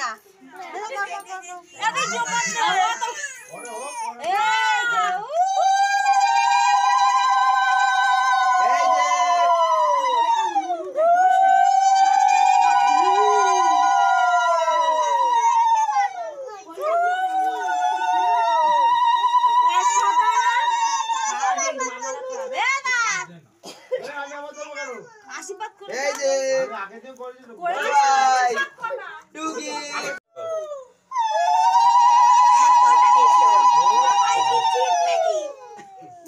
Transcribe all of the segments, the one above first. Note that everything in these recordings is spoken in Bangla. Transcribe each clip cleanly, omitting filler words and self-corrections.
না আশীর্বাদ করে এই যে আগে থেকে করেছিল বাই টুকি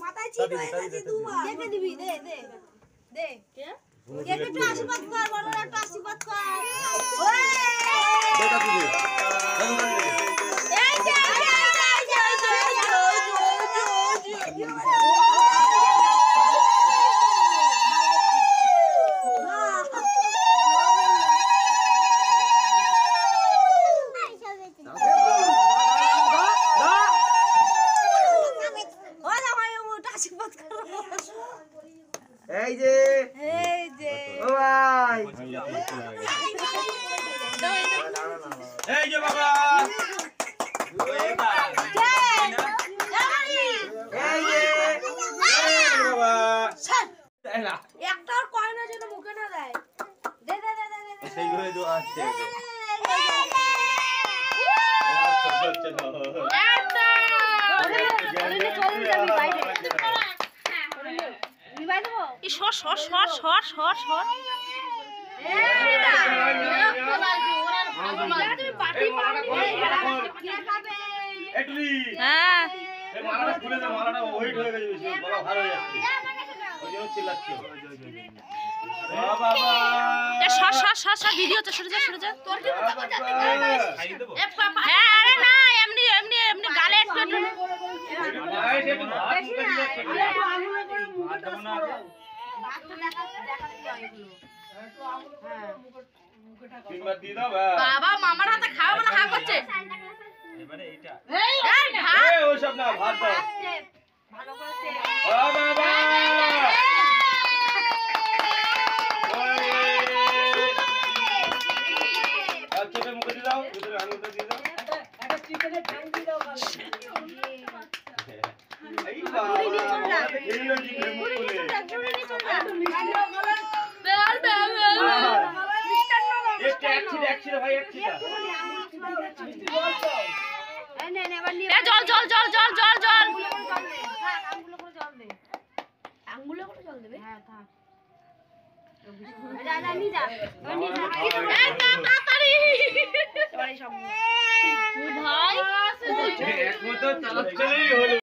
মাথায় চিট হয়ে দুবার দেখে দিবি দে দে দে কে একটু আশীর্বাদ কর বড় একটা আশীর্বাদ কর ওই এটা দিবি এই যে এই যে ও ভাই এই যে বাবা এই যে বাবা একটা আর কয়না যেন মুখে না দেয় দে দে দে দে সেইগুলোই তো আছে বাবা মামার হাতে খাওয়া বলে হা করছে এবারে এইটা এই ওই সব না ভাত দাও ভালো করে ও বাবা আচ্ছা মুখে দিয়ে দাও ভিতরে আঙুলটা দিয়ে দাও একটা চিকেনের ঢাং দিয়ে দাও এই বাবা এই লোজি করে মুখ খুলে ভাই এক ছিল জল জল জল জল জল জল আঙ্গুলে করে জল দেবে হ্যাঁ থাক ভাই একমত চালাচ্ছেই হলো